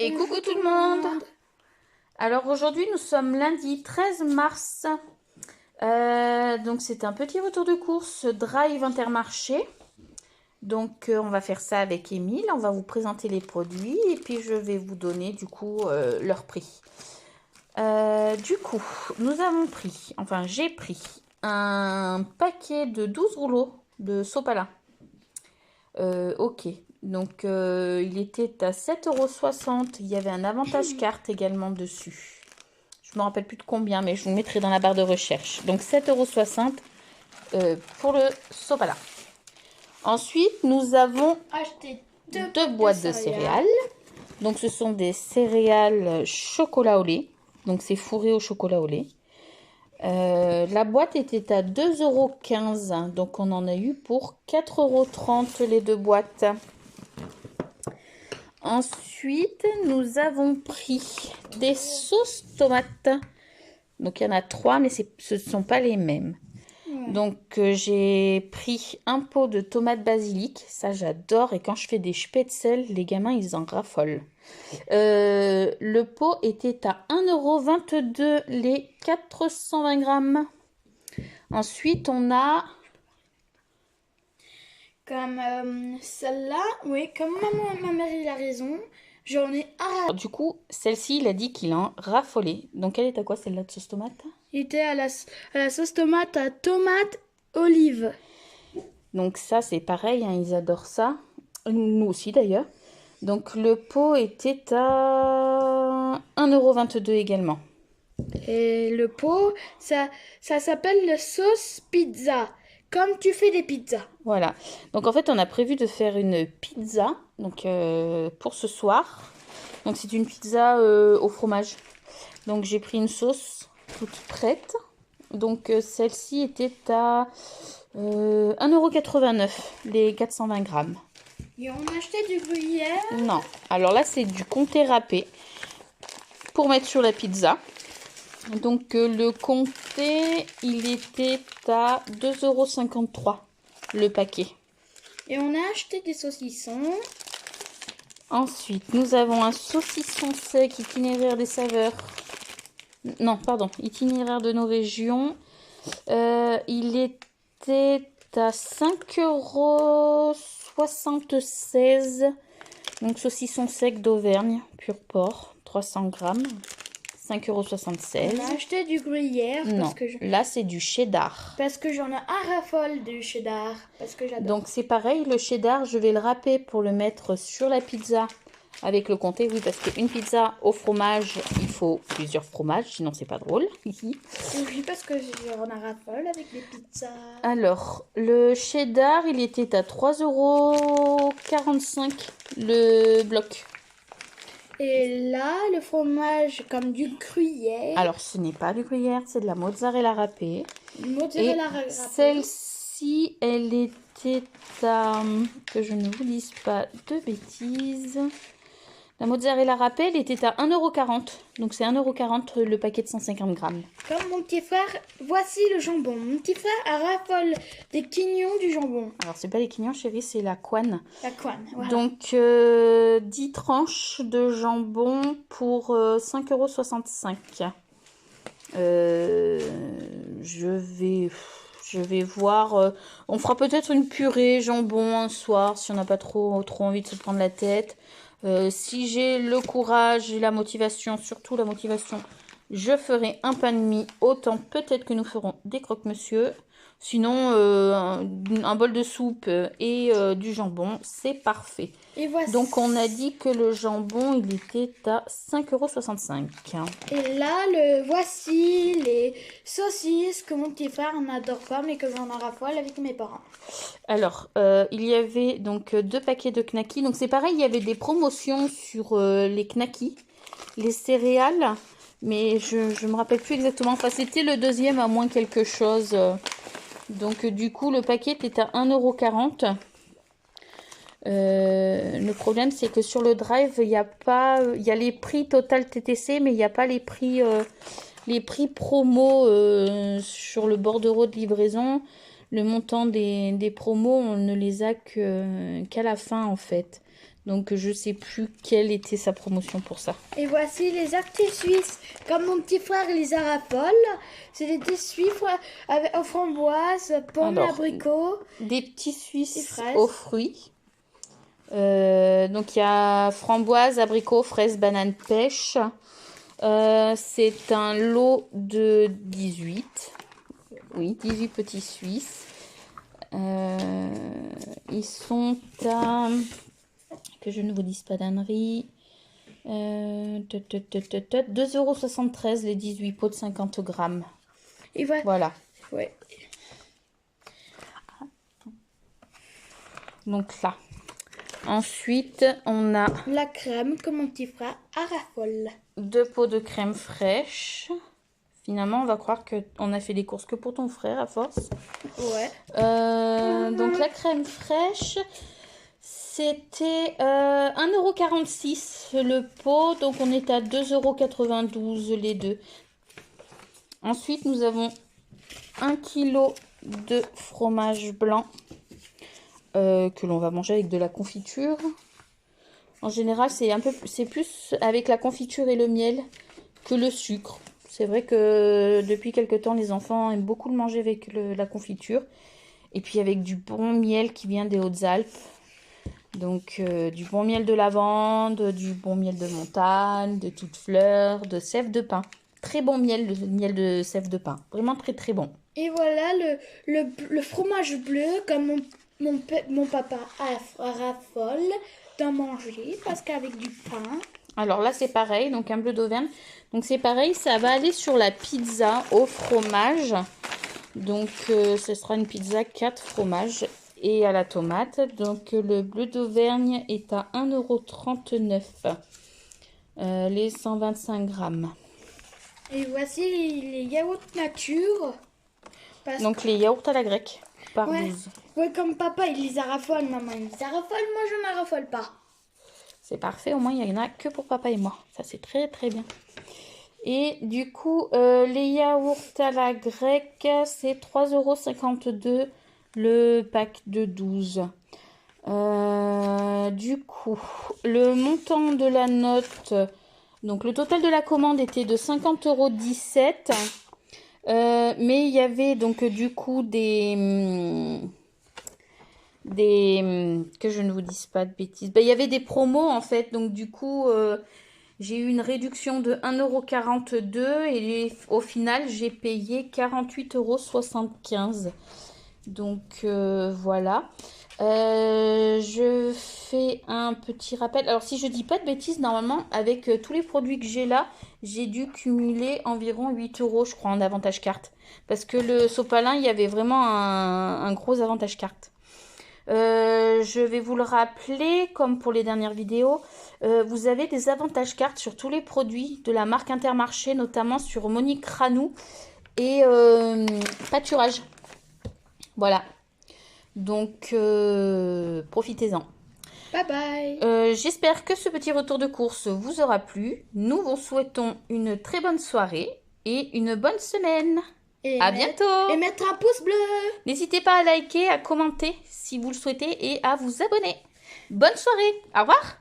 Et coucou tout le monde. Alors aujourd'hui nous sommes lundi 13 mars. Donc c'est un petit retour de course Drive Intermarché. Donc on va faire ça avec Émile. On va vous présenter les produits et puis je vais vous donner du coup leur prix. Du coup nous avons pris, enfin j'ai pris un paquet de 12 rouleaux de sopalin. Ok. Donc, il était à 7,60 €. Il y avait un avantage carte également dessus. Je me rappelle plus de combien, mais je vous mettrai dans la barre de recherche. Donc, 7,60 € pour le sopalin. Ensuite, nous avons acheté deux boîtes de céréales. Donc, ce sont des céréales chocolat au lait. Donc, c'est fourré au chocolat au lait. La boîte était à 2,15 €. Donc, on en a eu pour 4,30 € les deux boîtes. Ensuite, nous avons pris des sauces tomates. Donc, il y en a 3, mais ce ne sont pas les mêmes. Ouais. Donc, j'ai pris un pot de tomates basilic. Ça, j'adore. Et quand je fais des spätzle, les gamins, ils en raffolent. Le pot était à 1,22 € les 420 grammes. Ensuite, on a... Comme celle-là, oui, comme ma mère il a raison, j'en ai Du coup, celle-ci, il a dit qu'il en raffolait. Donc, elle est à quoi celle-là de sauce tomate? Il était à la sauce tomate, à tomate, olive. Donc ça, c'est pareil, hein, ils adorent ça. Nous aussi d'ailleurs. Donc le pot était à 1,22 € également. Et le pot, ça s'appelle la sauce pizza. Comme tu fais des pizzas. Voilà. Donc en fait, on a prévu de faire une pizza donc, pour ce soir. Donc c'est une pizza au fromage. Donc j'ai pris une sauce toute prête. Donc celle-ci était à 1,89 € les 420 grammes. Et on a acheté du gruyère? Non. Alors là, c'est du comté râpé pour mettre sur la pizza. Donc le comté, il était à 2,53 € le paquet. Et on a acheté des saucissons. Ensuite, nous avons un saucisson sec itinéraire des saveurs. Non, pardon, itinéraire de nos régions. Il était à 5,76 €. Donc saucisson sec d'Auvergne, pur porc, 300 grammes. 5,76 €. On a acheté du gruyère. Non, là c'est du cheddar. Parce que j'en ai un raffole du cheddar. Parce que j'adore. Donc c'est pareil, le cheddar, je vais le râper pour le mettre sur la pizza avec le comté. Oui, parce qu'une pizza au fromage, il faut plusieurs fromages, sinon c'est pas drôle. Oui, parce que j'en ai raffole avec les pizzas. Alors, le cheddar, il était à 3,45 € le bloc. Et là, le fromage comme du gruyère. Alors, ce n'est pas du gruyère, c'est de la mozzarella râpée. Mozzarella râpée. Celle-ci, elle était à... que je ne vous dise pas de bêtises. La mozzarella râpée, elle était à 1,40 €. Donc, c'est 1,40 € le paquet de 150 grammes. Comme mon petit frère, voici le jambon. Mon petit frère a raffole des quignons du jambon. Alors, c'est pas les quignons, chérie, c'est la couenne. La couenne, voilà. Donc, 10 tranches de jambon pour 5,65 €. Je vais voir. On fera peut-être une purée jambon un soir si on n'a pas trop envie de se prendre la tête. Si j'ai le courage et la motivation, surtout la motivation, je ferai un pain de mie. Autant peut-être que nous ferons des croque-monsieur. Sinon, un bol de soupe et du jambon, c'est parfait. Et voici. Donc, on a dit que le jambon, il était à 5,65 €. Et là, voici les saucisses que mon petit frère n'adore pas, mais que j'en raffole avec mes parents. Alors, il y avait donc 2 paquets de knackis. Donc, c'est pareil, il y avait des promotions sur les knackis, les céréales. Mais je ne me rappelle plus exactement. Enfin, c'était le deuxième à moins quelque chose. Donc, du coup, le paquet était à 1,40 €. Le problème, c'est que sur le Drive, il y a les prix Total TTC, mais il n'y a pas les prix promo sur le bordereau de livraison. Le montant des promos, on ne les a qu'à la fin, en fait. Donc je sais plus quelle était sa promotion pour ça. Et voici les actifs suisses. Comme mon petit frère les a raffole. C'est des petits suisses avec aux framboises, pommes, Alors, abricots. Des petits Et Suisses fraises. aux fruits. Donc il y a framboise, abricot, fraise, banane, pêche. C'est un lot de 18. Oui, 18 petits Suisses. Ils sont à... Que je ne vous dise pas d'ânerie. 2,73 € les 18 pots de 50 grammes. Et voilà. Voilà. Ouais. Donc là. Ensuite, on a La crème que mon petit frère a raffole. 2 pots de crème fraîche. Finalement, on va croire qu'on a fait les courses que pour ton frère à force. Ouais. Donc la crème fraîche, c'était 1,46 € le pot. Donc on est à 2,92 € les deux. Ensuite, nous avons 1 kg de fromage blanc que l'on va manger avec de la confiture. En général, c'est plus avec la confiture et le miel que le sucre. C'est vrai que depuis quelque temps, les enfants aiment beaucoup le manger avec la confiture. Et puis avec du bon miel qui vient des Hautes-Alpes. Donc du bon miel de lavande, du bon miel de montagne, de toutes fleurs, de sève de pin. Très bon miel, le miel de sève de pin. Vraiment très très bon. Et voilà le fromage bleu comme mon papa a raffole d'en manger parce qu'avec du pain. Alors là, c'est pareil. Donc un bleu d'Auvergne. Donc c'est pareil, ça va aller sur la pizza au fromage. Donc ce sera une pizza 4 fromages et à la tomate. Donc le bleu d'Auvergne est à 1,39 € les 125 grammes. Et voici les yaourts nature. Donc les yaourts à la grecque par Ouais. 12. Ouais, comme papa il les a raffole, maman il les a raffole, moi je n'en raffole pas. C'est parfait, au moins il n'y en a que pour papa et moi. Ça c'est très très bien. Et du coup, les yaourts à la grecque, c'est 3,52 € le pack de 12. Du coup, le montant de la note, donc le total de la commande était de 50,17 €. Mais il y avait donc du coup que je ne vous dise pas de bêtises. Il y avait des promos en fait, donc du coup... j'ai eu une réduction de 1,42 € et au final, j'ai payé 48,75 €. Donc, voilà. Je fais un petit rappel. Alors, si je dis pas de bêtises, normalement, avec tous les produits que j'ai là, j'ai dû cumuler environ 8 €, je crois, en avantage carte. Parce que le sopalin, il y avait vraiment un gros avantage carte. Je vais vous le rappeler, comme pour les dernières vidéos, vous avez des avantages cartes sur tous les produits de la marque Intermarché, notamment sur Monique Ranou et Pâturage. Voilà. Donc, profitez-en. Bye bye. J'espère que ce petit retour de course vous aura plu. Nous vous souhaitons une très bonne soirée et une bonne semaine. À bientôt. Et mettre un pouce bleu. N'hésitez pas à liker, à commenter si vous le souhaitez et à vous abonner. Bonne soirée. Au revoir.